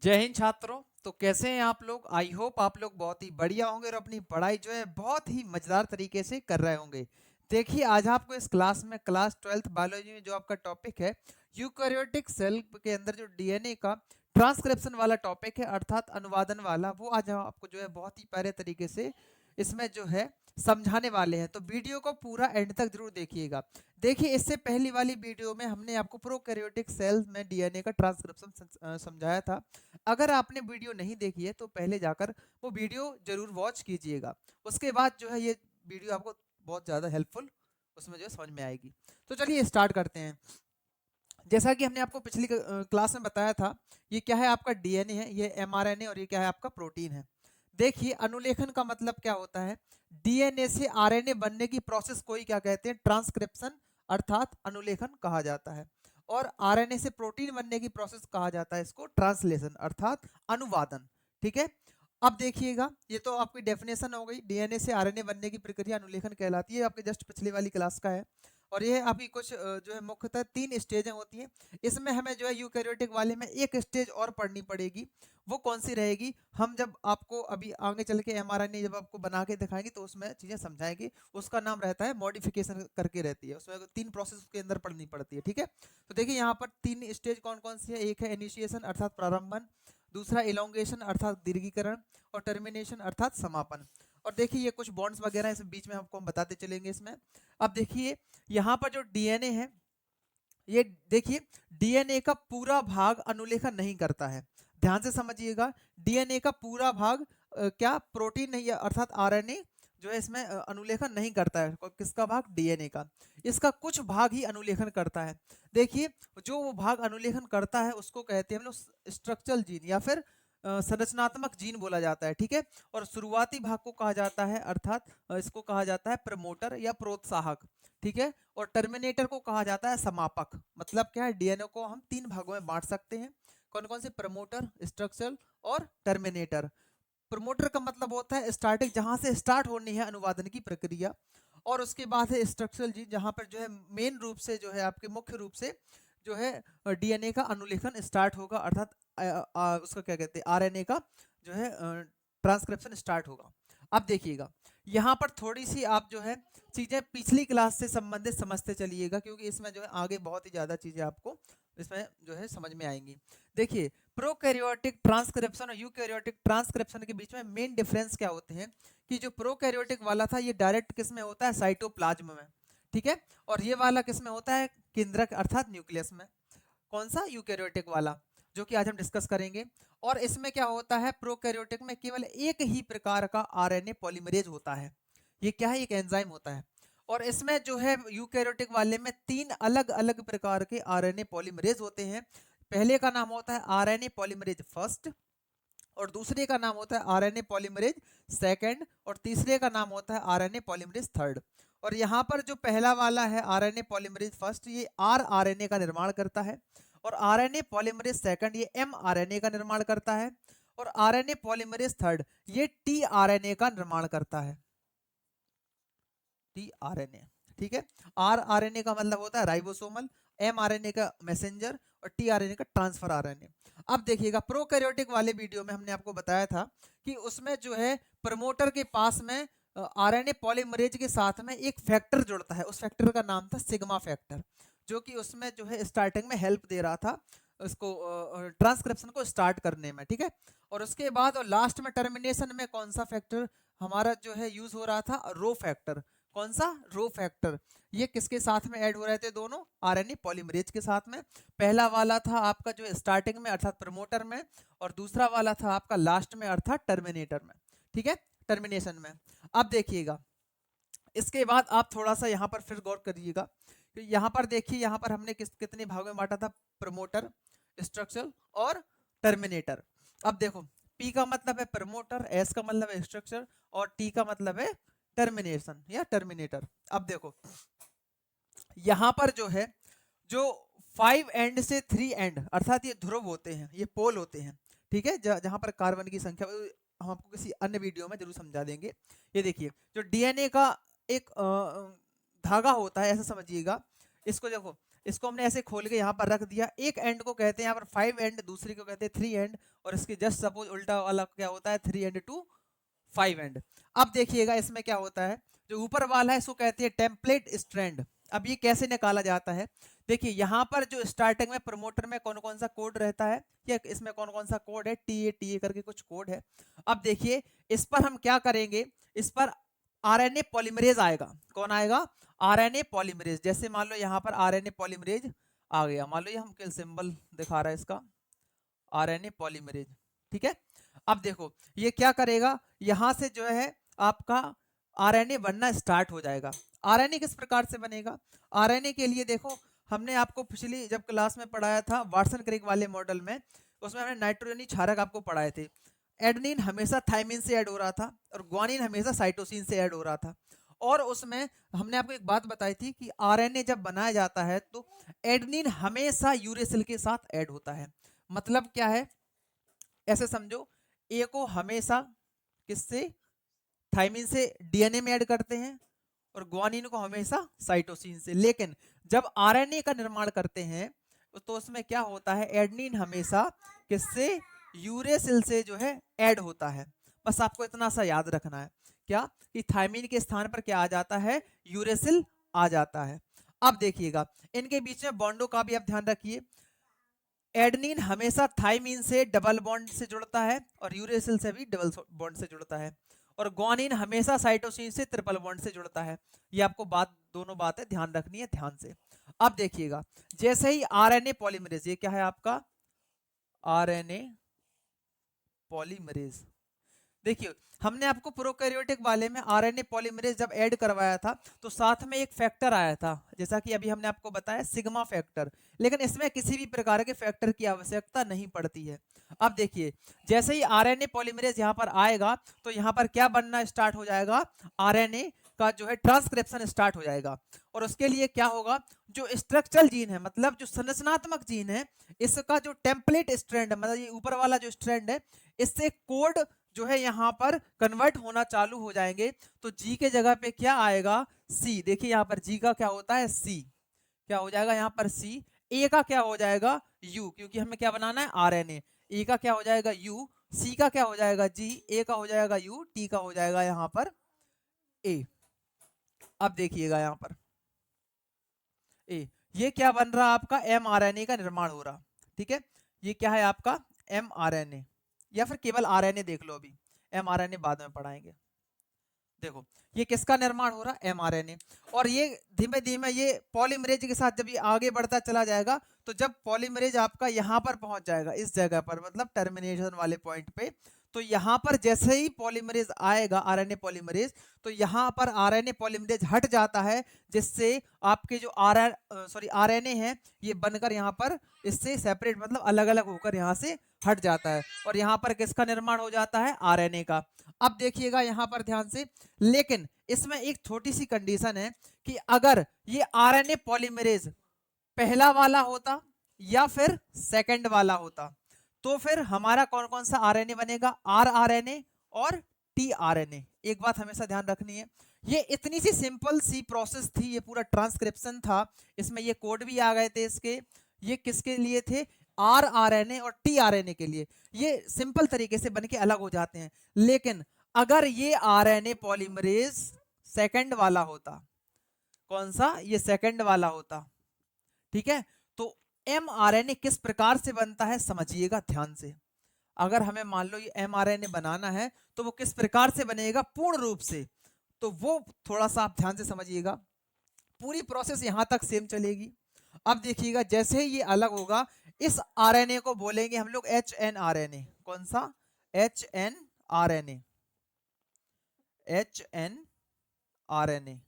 जय हिंद छात्रों। तो कैसे हैं आप लोग? आई होप आप लोग बहुत ही बढ़िया होंगे और अपनी पढ़ाई जो है बहुत ही मजेदार तरीके से कर रहे होंगे। देखिए, आज आपको इस क्लास में क्लास 12th बायोलॉजी में जो आपका टॉपिक है यूकैरियोटिक सेल के अंदर जो डीएनए का ट्रांसक्रिप्शन वाला टॉपिक है, अर्थात अनुवादन वाला, वो आज हम आपको जो है बहुत ही प्यारे तरीके से इसमें जो है समझाने वाले हैं। तो वीडियो को पूरा एंड तक जरूर देखिएगा। देखिए, इससे पहली वाली वीडियो में हमने आपको प्रोकैरियोटिक सेल्स में डीएनए का ट्रांसक्रिप्शन समझाया था। अगर आपने वीडियो नहीं देखी है तो पहले जाकर वो वीडियो जरूर वॉच कीजिएगा। उसके बाद जो है ये वीडियो आपको बहुत ज़्यादा हेल्पफुल उसमें जो है समझ में आएगी। तो चलिए स्टार्ट करते हैं। जैसा कि हमने आपको पिछली क्लास में बताया था, ये क्या है? आपका डीएनए है, ये एमआरएनए, और ये क्या है? आपका प्रोटीन है। देखिए, अनुलेखन का मतलब क्या होता है? डीएनए से आरएनए बनने की प्रोसेस को ही क्या कहते हैं? ट्रांसक्रिप्शन अर्थात अनुलेखन कहा जाता है। और आरएनए से प्रोटीन बनने की प्रोसेस कहा जाता है इसको ट्रांसलेशन अर्थात अनुवादन। ठीक है। अब देखिएगा, ये तो आपकी डेफिनेशन हो गई। डीएनए से आरएनए बनने की प्रक्रिया अनुलेखन कहलाती है, आपके जस्ट पिछली वाली क्लास का है। और ये आपकी कुछ जो है मुख्यतः 3 स्टेजें होती हैं। इसमें हमें जो है यूकैरियोटिक वाले में एक स्टेज और पढ़नी पड़ेगी। वो कौन सी रहेगी? हम जब आपको अभी आगे चल के एमआरएनए जब आपको बना के दिखाएंगे तो उसमें चीज़ें समझाएंगे। उसका नाम रहता है मॉडिफिकेशन करके रहती है, उसमें 3 प्रोसेस उसके अंदर पढ़नी पड़ती है। ठीक है। तो देखिए, यहाँ पर 3 स्टेज कौन कौन सी है। एक है इनिशिएशन अर्थात प्रारंभन, दूसरा इलोंगेशन अर्थात दीर्घीकरण, और टर्मिनेशन अर्थात समापन। और देखिए, ये कुछ बॉन्ड्स वगैरह इस बीच में आपको हम बताते चलेंगे इसमें। अब देखिए, यहाँ पर जो डीएनए है, ये देखिए, डीएनए का पूरा भाग अनुलेखन नहीं करता है। ध्यान से समझिएगा, डीएनए का पूरा भाग क्या प्रोटीन नहीं है, अर्थात आरएनए जो है इसमें अनुलेखन नहीं करता है। किसका भाग? डीएनए का। इसका कुछ भाग ही अनुलेखन करता है। देखिए, जो वो भाग अनुलेखन करता है उसको कहते हैं हम लोग स्ट्रक्चरल जीन या फिर संरचनात्मक जीन बोला जाता है। ठीक है। और शुरुआती भाग को कहा जाता है, अर्थात इसको कहा जाता है प्रमोटर या प्रोत्साहक। ठीक है। और टर्मिनेटर को कहा जाता है समापक। मतलब क्या है? डीएनए को हम 3 भागों में बांट सकते हैं। कौन कौन से? प्रमोटर, स्ट्रक्चरल और टर्मिनेटर। प्रमोटर का मतलब होता है स्टार्टिंग, जहां से स्टार्ट होनी है अनुवादन की प्रक्रिया। और उसके बाद है स्ट्रक्चरल जीन, जहां पर जो है मेन रूप से जो है आपके मुख्य रूप से जो है डीएनए का अनुलेखन स्टार्ट होगा, अर्थात उसका क्या कहते हैं, आरएनए का जो है ट्रांसक्रिप्शन स्टार्ट होगा। अब देखिएगा, यहाँ पर थोड़ी सी आप जो है चीजें पिछली क्लास से संबंधित समझते चलिएगा, क्योंकि इसमें जो है आगे बहुत ही ज्यादा चीजें आपको इसमें जो है समझ में आएंगी। देखिए, प्रोकैरियोटिक ट्रांसक्रिप्शन और यूकैरियोटिक ट्रांसक्रिप्शन के बीच में मेन डिफरेंस क्या होते हैं कि जो प्रोकैरियोटिक वाला था ये डायरेक्ट किस में होता है? साइटोप्लाज्म में। ठीक है। और ये वाला किस में होता है? केंद्रक अर्थात न्यूक्लियस में। कौन सा? यूकैरियोटिक वाला, जो कि आज हम डिस्कस करेंगे। और इसमें क्या होता है? प्रोकैरियोटिक में केवल एक ही प्रकार का आरएनए पॉलीमरेज होता है। ये क्या है? एक एंजाइम होता है। और इसमें जो है यूकैरियोटिक वाले में 3 अलग अलग प्रकार के आरएनए पॉलीमरेज होते हैं। पहले का नाम होता है आरएनए पॉलीमरेज फर्स्ट, और दूसरे का नाम होता है आरएनए पॉलीमरेज सेकंड, और तीसरे का नाम होता है आरएनए पॉलीमरेज थर्ड। और यहाँ पर जो पहला वाला है आरएनए पॉलीमरेज फर्स्ट, ये आरएनए का निर्माण करता है। और आरएनए पॉलीमरेज सेकंड ये एमआरएनए का निर्माण करता है। और आरएनए पॉलीमरेज थर्ड ये टीआरएनए का निर्माण करता है। टीआरएनए। ठीक है। आरएनए का मतलब होता है राइबोसोमल, एमआरएनए का मैसेंजर, और टीआरएनए का ट्रांसफर आरएनए। अब देखिएगा, प्रोकैरियोटिक वाले वीडियो में हमने आपको बताया था कि उसमें जो है प्रमोटर के पास में आरएनए पॉलीमरेज के साथ में एक फैक्टर जुड़ता है। उस फैक्टर का नाम था सिग्मा फैक्टर, जो कि उसमें जो है स्टार्टिंग में हेल्प दे रहा था उसको ट्रांसक्रिप्शन को स्टार्ट करने में। ठीक है। और उसके बाद और लास्ट में टर्मिनेशन में कौन सा फैक्टर हमारा जो है यूज हो रहा था? Rho factor. कौन सा? Rho factor. ये किसके साथ में ऐड हो रहे थे? दोनों आरएनए पॉलीमरेज के साथ में। पहला वाला था आपका जो स्टार्टिंग में अर्थात प्रमोटर में, और दूसरा वाला था आपका लास्ट में अर्थात टर्मिनेटर में। ठीक है। टर्मिनेशन में। अब देखिएगा, इसके बाद आप थोड़ा सा यहाँ पर फिर गौर करिएगा कि यहाँ पर देखिए, यहाँ पर हमने कितने भागों में बांटा था? प्रमोटर, स्ट्रक्चर और टर्मिनेटर। अब देखो, पी का मतलब है प्रमोटर, एस का मतलब है स्ट्रक्चर, और टी का मतलब है टर्मिनेशन या टर्मिनेटर। अब देखो, यहां पर जो है जो 5 एंड से 3 एंड अर्थात ये ध्रुव होते हैं, ये पोल होते हैं। ठीक है। जहां पर कार्बन की संख्या हम आपको किसी अन्य वीडियो में जरूर समझा देंगे। ये देखिए, जो डीएनए का एक धागा होता है, ऐसा समझिएगा इसको। देखो, इसको हमने ऐसे खोल के यहाँ पर रख दिया। एक एंड को कहते हैं यहाँ पर 5 एंड, दूसरी को कहते हैं 3 एंड, और इसके जस्ट सपोज उल्टा वाला क्या होता है 3 एंड टू 5 एंड। अब देखिएगा इसमें क्या होता है, जो ऊपर वाला है इसको कहते हैं टेम्पलेट स्ट्रैंड। अब ये कैसे निकाला जाता है, देखिए यहाँ पर जो स्टार्टिंग में प्रमोटर में कौन कौन सा कोड रहता है, या इसमें कौन कौन सा कोड है, TA करके कुछ कोड है। अब देखिए इस पर हम क्या करेंगे, इस पर आरएनए पॉलीमरेज आएगा। कौन आएगा, आरएनए पॉलीमरेज। जैसे मान लो यहाँ पर आरएनए पॉलीमरेज आ गया, मान लो ये हम किल सिंबल दिखा रहा है इसका, आरएनए पॉलीमरेज, ठीक है। अब देखो ये क्या करेगा, यहां से जो है आपका आरएनए बनना स्टार्ट हो जाएगा। आरएनए किस प्रकार से बनेगा, आरएनए के लिए देखो हमने आपको पिछली जब क्लास में पढ़ाया था वाटसन क्रिक वाले मॉडल में, उसमें हमने नाइट्रोजनी क्षारक आपको पढ़ाए थे। एडेनिन हमेशा थाइमिन से ऐड हो रहा था और ग्वानिन हमेशा साइटोसिन से ऐड हो रहा था। और उसमें हमने आपको एक बात बताई थी कि आरएनए जब बनाया जाता है तो एडेनिन हमेशा यूरेसिल के साथ ऐड होता है। मतलब क्या है, ऐसे समझो ए को हमेशा किससे, थाइमिन से डीएनए में ऐड करते हैं, और ग्वानिन को हमेशा साइटोसिन से। लेकिन जब आरएनए का निर्माण करते हैं तो उसमें क्या होता है, एडेनिन हमेशा किससे, यूरेसिल से जो है ऐड होता है। बस आपको इतना सा याद रखना है, क्या कि थाइमिन के स्थान पर क्या आ जाता है, यूरेसिल आ जाता है। अब देखिएगा इनके बीच में बॉन्डों का भी आप ध्यान रखिए। एडेनिन हमेशा थाइमिन से डबल बॉन्ड से जुड़ता है और यूरेसिल से भी डबल बॉन्ड से जुड़ता है, और ग्वानिन हमेशा साइटोसिन से ट्रिपल बॉन्ड से जुड़ता है। ये आपको दोनों बातें ध्यान रखनी है ध्यान से। अब देखिएगा जैसे ही आरएनए पॉलीमरेज, ये क्या है आपका आरएनए पॉलीमरेज, देखिए हमने आपको प्रोकैरियोटिक वाले में आरएनए पॉलीमरेज जब ऐड करवाया था तो साथ में एक फैक्टर आया था, जैसा कि अभी हमने आपको बताया सिग्मा फैक्टर। लेकिन इसमें किसी भी प्रकार के फैक्टर की आवश्यकता नहीं पड़ती है। अब देखिए जैसे ही आरएनए पॉलीमरेज यहाँ पर आएगा तो यहाँ पर क्या बनना स्टार्ट हो जाएगा, आरएनए का जो है ट्रांसक्रिप्शन स्टार्ट हो जाएगा। और उसके लिए क्या होगा, जो स्ट्रक्चरल जीन है, मतलब जो संरचनात्मक जीन है, इसका जो टेम्पलेट स्ट्रैंड है, मतलब ये ऊपर वाला जो स्ट्रैंड है, इससे कोड जो है यहाँ पर कन्वर्ट होना चालू हो जाएंगे। तो जी के जगह पे क्या आएगा, सी। देखिए यहाँ पर जी का क्या होता है, सी। क्या हो जाएगा यहाँ पर सी। ए का क्या हो जाएगा, यू, क्योंकि हमें क्या बनाना है आरएनए। ए का क्या हो जाएगा यू, सी का क्या हो जाएगा जी, ए का हो जाएगा यू, टी का हो जाएगा यहाँ पर ए। अब देखिएगा यहाँ पर ए, ये क्या बन रहा आपका, एमआरएनए का निर्माण हो रहा, ठीक है। ये क्या है आपका एमआरएनए, या फिर केवल आरएनए देख लो, अभी एमआरएनए बाद में पढ़ाएंगे। देखो ये किसका निर्माण हो रहा, एमआरएनए। और ये धीमे धीमे ये पॉलीमरेज के साथ जब ये आगे बढ़ता चला जाएगा, तो जब पॉलीमरेज आपका यहाँ पर पहुंच जाएगा इस जगह पर, मतलब टर्मिनेशन वाले पॉइंट पे, तो यहाँ पर जैसे ही पॉलीमरेज आएगा आरएनए पॉलीमरेज, तो यहाँ पर आरएनए पॉलीमरेज हट जाता है, जिससे आपके जो आरएनए है ये बनकर यहाँ पर इससे सेपरेट, मतलब अलग अलग होकर यहाँ से हट जाता है, और यहाँ पर किसका निर्माण हो जाता है, आरएनए का। अब देखिएगा यहाँ पर ध्यान से, लेकिन इसमें एक छोटी सी कंडीशन है कि अगर ये आरएनए पॉलीमरेज पहला वाला होता या फिर सेकंड वाला होता, तो फिर हमारा कौन कौन सा आरएनए बनेगा, आरआरएनए और टीआरएनए। एक बात हमेशा ध्यान रखनी है, ये इतनी सी सिंपल सी प्रोसेस थी, ये पूरा ट्रांसक्रिप्शन था, इसमें ये कोड भी आ गए थे इसके। ये किसके लिए थे, आरआरएनए और टीआरएनए के लिए। ये सिंपल तरीके से बनके अलग हो जाते हैं। लेकिन अगर ये आरएनए पॉलीमरेज सेकंड वाला होता, कौन सा, ये सेकंड वाला होता, ठीक है, तो एमआरएनए किस प्रकार से बनता है समझिएगा ध्यान से। अगर हमें मान लो ये एमआरएनए बनाना है तो वो किस प्रकार से बनेगा पूर्ण रूप से, तो वो थोड़ा सा आप ध्यान से समझिएगा। पूरी प्रोसेस यहां तक सेम चलेगी। अब देखिएगा जैसे ही ये अलग होगा, इस आरएनए को बोलेंगे हम लोग एच एन आरएनए। कौन सा, H N RNA, H N RNA.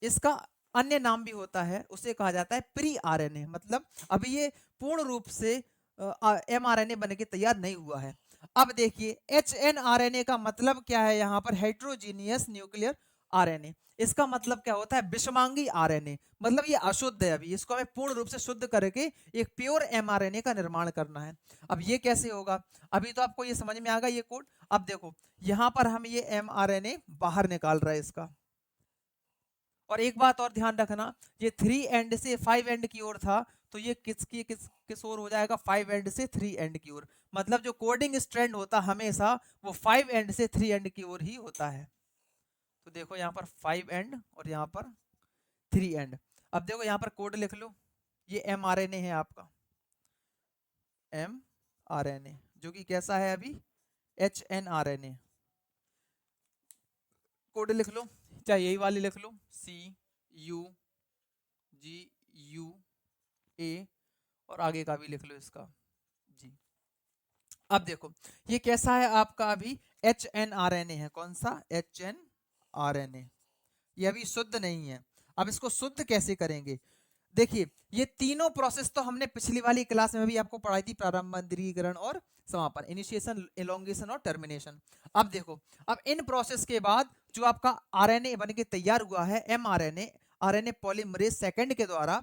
इसका अन्य नाम भी होता है, उसे कहा जाता है प्री आरएनए। मतलब अभी ये पूर्ण रूप से एमआरएनए बन के तैयार नहीं हुआ है। अब देखिए एचएनआरएनए का मतलब क्या है, यहाँ पर हेट्रोजीनियस न्यूक्लियर आरएनए। इसका मतलब क्या होता है, विषमांगी आरएनए। मतलब ये अशुद्ध है, अभी इसको हमें पूर्ण रूप से शुद्ध करके एक प्योर एमआरएनए का निर्माण करना है। अब ये कैसे होगा, अभी तो आपको ये समझ में आ गया ये कोड। अब देखो यहाँ पर हम ये एमआरएनए बाहर निकाल रहे हैं इसका, और एक बात और ध्यान रखना, ये 3 एंड से 5 एंड की ओर था, तो ये किस ओर हो जाएगा, 5 एंड से 3 एंड की ओर। मतलब जो कोडिंग स्ट्रैंड होता हमेशा वो 5 एंड से 3 एंड की ओर ही होता है। तो देखो यहाँ पर 5 एंड और यहाँ पर 3 एंड। अब देखो यहाँ पर कोड लिख लो, ये mRNA है आपका, mRNA, जो कि कैसा है अभी, hnRNA। कोड लिख लो, चाहे यही वाली लिख लो, CUGUA, और आगे का भी लिख लो इसका जी। अब देखो ये कैसा है आपका अभी, hnRNA है। कौन सा, hnRNA। ये अभी शुद्ध नहीं है। अब इसको शुद्ध कैसे करेंगे, देखिए ये तीनों प्रोसेस तो हमने पिछली वाली क्लास में भी आपको पढ़ाई थी, प्रारंभिकरण और समापन, इनिशिएशन, एलोंगेशन और टर्मिनेशन। अब देखो, अब इन प्रोसेस के बाद जो आपका आरएनए बन के तैयार हुआ है, एमआरएनए, आरएनए पॉलीमरेज सेकंड के द्वारा,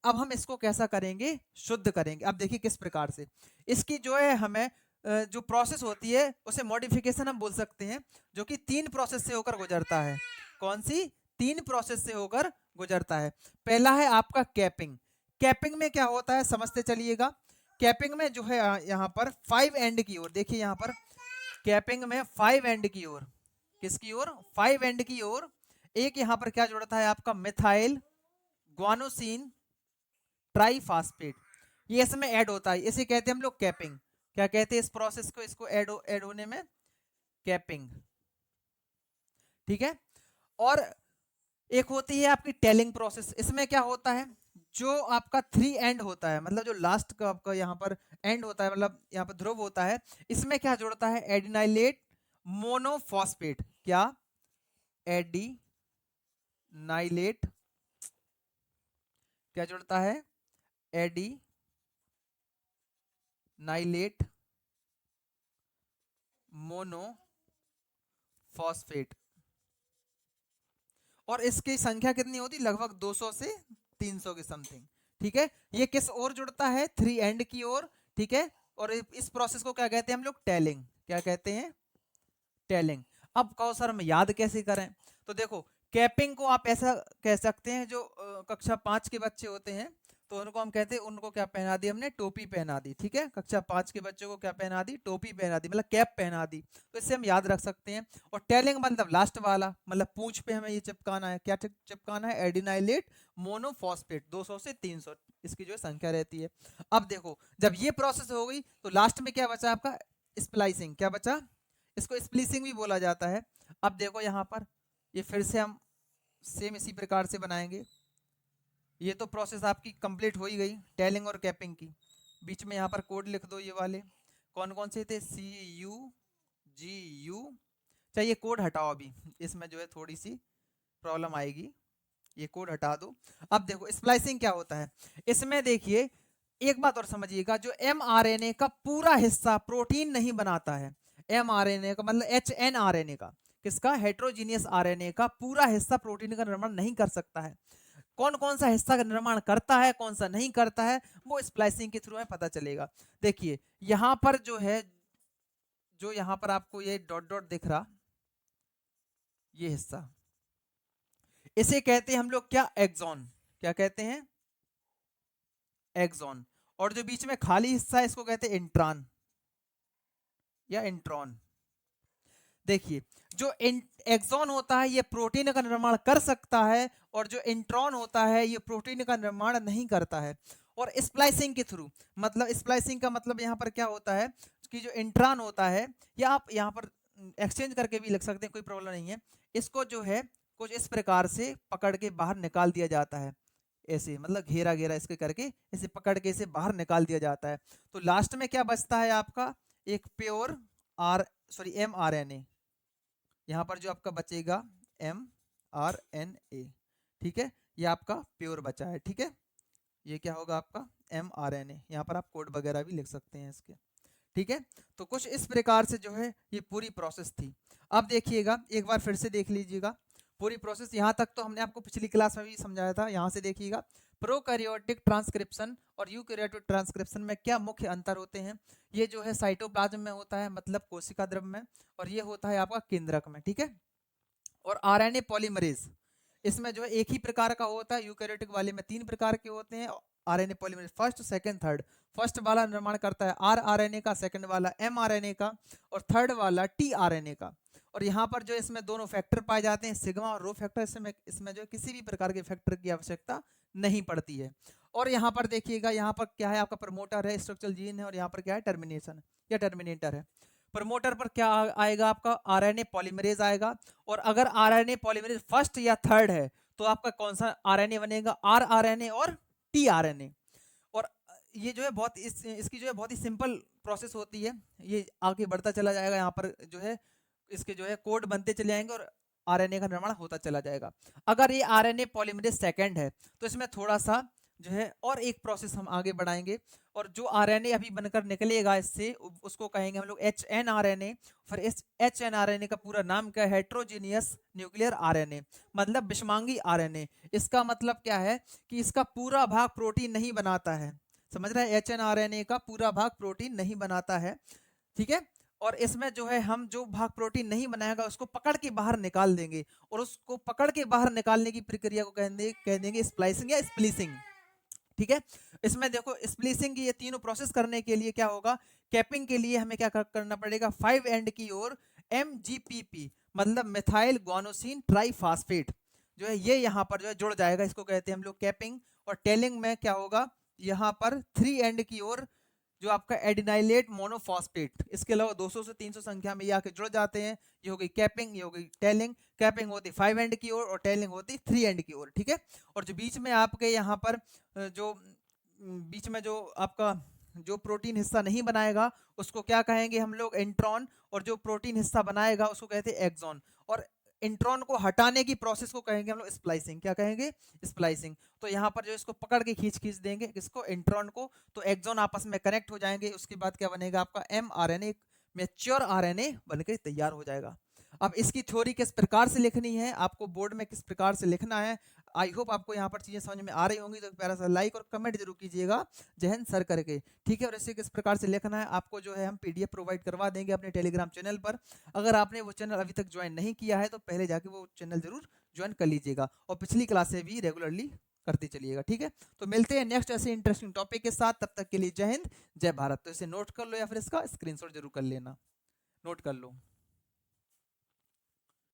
अब हम इसको कैसा करेंगे, शुद्ध करेंगे। अब देखिए किस प्रकार से, इसकी जो है हमें जो प्रोसेस होती है उसे मॉडिफिकेशन हम बोल सकते हैं, जो कि 3 प्रोसेस से होकर गुजरता है। कौन सी, 3 प्रोसेस से होकर गुजरता है। पहला है आपका कैपिंग। कैपिंग में क्या होता है समझते चलिएगा। कैपिंग में जो है यहाँ पर 5 एंड की ओर, देखिए यहाँ पर कैपिंग में 5 एंड की ओर, किसकी ओर, 5 एंड की ओर, एक यहाँ पर क्या जुड़ता है आपका, मिथाइल ग्वानोसिन ट्राइफॉस्फेट, ये इसमें ऐड होता है, इसे कहते हैं हम लोग कैपिंग। क्या कहते हैं इस प्रोसेस को, इसको ऐड होने में कैपिंग, ठीक है। और एक होती है आपकी टेलिंग प्रोसेस। इसमें क्या होता है, जो आपका 3 एंड होता है, मतलब जो लास्ट का आपका यहाँ पर एंड होता है, मतलब यहाँ पर ध्रुव होता है, इसमें क्या जुड़ता है, एडिनाइलेट मोनोफॉस्फेट। क्या, एडिनाइलेट, क्या जुड़ता है, एडिनाइलेट मोनोफॉस्फेट। और इसकी संख्या कितनी होती, लगभग 200 से 300 के समथिंग, ठीक है। ये किस ओर जुड़ता है, 3 एंड की ओर, ठीक है। और इस प्रोसेस को क्या कहते हैं हम लोग, टेलिंग। क्या कहते हैं, टेलिंग। अब कहो सर हम याद कैसे करें, तो देखो कैपिंग को आप ऐसा कह सकते हैं, जो कक्षा 5 के बच्चे होते हैं तो उनको हम कहते हैं, उनको क्या पहना दी हमने, टोपी पहना दी, ठीक है। कक्षा 5 के बच्चों को क्या पहना दी, टोपी पहना दी, मतलब कैप पहना दी, तो इससे हम याद रख सकते हैं। और टेलिंग मतलब लास्ट वाला, मतलब पूंछ पे हमें ये चिपकाना है, क्या चिपकाना है, एडिनाइलेट मोनोफॉस्फेट, 200 से 300 इसकी जो संख्या रहती है। अब देखो जब ये प्रोसेस हो गई तो लास्ट में क्या बचा आपका, स्प्लाइसिंग। क्या बचा, इसको स्प्लिसिंग भी बोला जाता है। अब देखो यहाँ पर ये फिर से हम सेम इसी प्रकार से बनाएंगे। ये तो प्रोसेस आपकी कंप्लीट हो ही गई, टेलिंग और कैपिंग की। बीच में यहाँ पर कोड लिख दो, ये वाले कौन कौन से थे, CUGU। चाहिए कोड हटाओ अभी, इसमें जो है थोड़ी सी प्रॉब्लम आएगी, ये कोड हटा दो। अब देखो स्प्लाइसिंग क्या होता है, इसमें देखिए एक बात और समझिएगा, जो mRNA का पूरा हिस्सा प्रोटीन नहीं बनाता है, mRNA का मतलब HNRNA का, किसका, हेट्रोजीनियस आरएनए का पूरा हिस्सा प्रोटीन का निर्माण नहीं कर सकता है। कौन कौन सा हिस्सा का निर्माण करता है, कौन सा नहीं करता है, वो स्प्लाइसिंग के थ्रू में पता चलेगा। देखिए यहां पर जो है, जो यहां पर आपको ये डॉट डॉट दिख रहा, ये हिस्सा, इसे कहते हैं हम लोग क्या, एक्सॉन। क्या कहते हैं, एक्सॉन। और जो बीच में खाली हिस्सा है इसको कहते हैं इंट्रॉन या इंट्रॉन। देखिए जो एक्सॉन होता है ये प्रोटीन का निर्माण कर सकता है, और जो इंट्रॉन होता है ये प्रोटीन का निर्माण नहीं करता है। और स्प्लाइसिंग के थ्रू, मतलब स्प्लाइसिंग का मतलब यहाँ पर क्या होता है कि जो इंट्रॉन होता है, या आप यहाँ पर एक्सचेंज करके भी लिख सकते हैं, कोई प्रॉब्लम नहीं है। इसको जो है कुछ इस प्रकार से पकड़ के बाहर निकाल दिया जाता है, ऐसे मतलब घेरा घेरा इसके करके इसे पकड़ के इसे बाहर निकाल दिया जाता है। तो लास्ट में क्या बचता है आपका, एक प्योर mRNA। यहाँ पर जो आपका बचेगा mRNA, ठीक है, ये आपका प्योर बचा है, ठीक है। ये क्या होगा आपका mRNA, यहाँ पर आप कोड वगैरह भी लिख सकते हैं इसके, ठीक है। तो कुछ इस प्रकार से जो है ये पूरी प्रोसेस थी। अब देखिएगा एक बार फिर से देख लीजिएगा पूरी प्रोसेस, यहाँ तक तो हमने आपको पिछली क्लास में भी समझाया था। यहाँ से देखिएगा प्रोकैरियोटिक ट्रांसक्रिप्शन और यूकैरियोटिक ट्रांसक्रिप्शन में क्या मुख्य अंतर होते हैं। ये जो है साइटोप्लाज्म में होता है, मतलब कोशिका द्रव्य में, और ये होता है आपका केंद्रक में, ठीक है। और आरएनए पॉलीमरेज, इसमें जो है एक ही प्रकार का होता है, यूकैरियोटिक वाले में 3 प्रकार के होते हैं RNA polymerase, first, second, third. First वाला निर्माण करता है आरआरएनए का, सेकंड वाला एमआरएनए का, और थर्ड वाला टीआरएनए का। और यहाँ पर जो इसमें दोनों फैक्टर पाए जाते हैं, सिग्मा और रो फैक्टर। इसमें जो किसी भी प्रकार के फैक्टर की आवश्यकता नहीं पड़ती है। और यहाँ पर देखिएगा, यहाँ पर क्या है, आपका प्रमोटर है, स्ट्रक्चरल जीन है, और यहाँ पर क्या है, टर्मिनेशन या टर्मिनेटर है। प्रमोटर पर क्या आएगा, आपका आरएनए पॉलीमरेज आएगा। और अगर आरएनए पॉलीमरेज फर्स्ट या थर्ड है तो आपका कौन सा आरएनए बनेगा, आरआरएनए और टीआरएनए। और ये जो है इसकी जो है बहुत ही सिंपल प्रोसेस होती है। ये आगे बढ़ता चला जाएगा, यहाँ पर जो है इसके जो है कोड बनते चले जाएंगे और आरएनए का निर्माण होता चला जाएगा। अगर ये आरएनए पॉलीमरेज सेकंड है तो इसमें थोड़ा सा जो है और एक प्रोसेस हम आगे बढ़ाएंगे, और जो आरएनए अभी बनकर निकलेगा इससे उसको कहेंगे हम लोग एचएनआरएनए। फिर इस एचएनआरएनए का पूरा नाम क्या है, हेट्रोजीनियस न्यूक्लियर आरएनए, मतलब विषमांगी आरएनए। इसका मतलब क्या है कि इसका पूरा भाग प्रोटीन नहीं बनाता है, समझ रहे हैं, एचएनआरएनए का पूरा भाग प्रोटीन नहीं बनाता है, ठीक है। और इसमें जो है हम जो भाग प्रोटीन नहीं बनाएगा उसको पकड़ के बाहर निकाल देंगे, और उसको पकड़ के बाहर निकालने की प्रक्रिया को कह देंगे स्प्लाइसिंग या स्प्लीसिंग, ठीक है। इसमें देखो स्प्लीसिंग की ये तीनों प्रोसेस करने के लिए क्या होगा, कैपिंग के लिए हमें क्या करना पड़ेगा, 5 एंड की ओर MGPP मतलब मिथाइल ग्वानोसिन ट्राइफॉस्फेट जो है ये यहाँ पर जो है जुड़ जाएगा, इसको कहते हैं हम लोग कैपिंग। और टेलिंग में क्या होगा, यहाँ पर 3 एंड की ओर जो आपका एडिनाइलेट मोनोफॉस्फेट, इसके अलावा 200 से 300 संख्या में ये आके जुड़ जाते हैं। ये हो गई कैपिंग, ये हो गई टेलिंग। कैपिंग होती 5 एंड की ओर और टेलिंग होती 3 एंड की ओर, ठीक है। और जो बीच में आपके यहाँ पर जो बीच में जो आपका जो प्रोटीन हिस्सा नहीं बनाएगा उसको क्या कहेंगे हम लोग, इंट्रॉन। और जो प्रोटीन हिस्सा बनाएगा उसको कहते हैं एक्सॉन। और इंट्रॉन को हटाने की प्रोसेस को कहेंगे हम लोग स्प्लाइसिंग, क्या कहेंगे, स्प्लाइसिंग। तो यहाँ पर जो इसको पकड़ के खींच देंगे किसको, इंट्रॉन को, तो एक्सॉन आपस में कनेक्ट हो जाएंगे। उसके बाद क्या बनेगा आपका mRNA, मैच्योर आरएनए बनकर तैयार हो जाएगा। अब इसकी थ्योरी किस प्रकार से लिखनी है, आपको बोर्ड में किस प्रकार से लिखना है, आई होप आपको यहाँ पर चीजें समझ में आ रही होंगी। तो प्यारा सा लाइक और कमेंट जरूर कीजिएगा जहन सर करके, ठीक है। और इसे किस प्रकार से लिखना है आपको जो है हम PDF प्रोवाइड करवा देंगे अपने टेलीग्राम चैनल पर। अगर आपने वो चैनल अभी तक ज्वाइन नहीं किया है तो पहले जाके वो चैनल जरूर ज्वाइन कर लीजिएगा, और पिछली क्लासें भी रेगुलरली करते चलिएगा, ठीक है। तो मिलते हैं नेक्स्ट ऐसे इंटरेस्टिंग टॉपिक के साथ, तब तक के लिए जय हिंद जय भारत। तो इसे नोट कर लो या फिर इसका स्क्रीनशॉट जरूर कर लेना, नोट कर लो।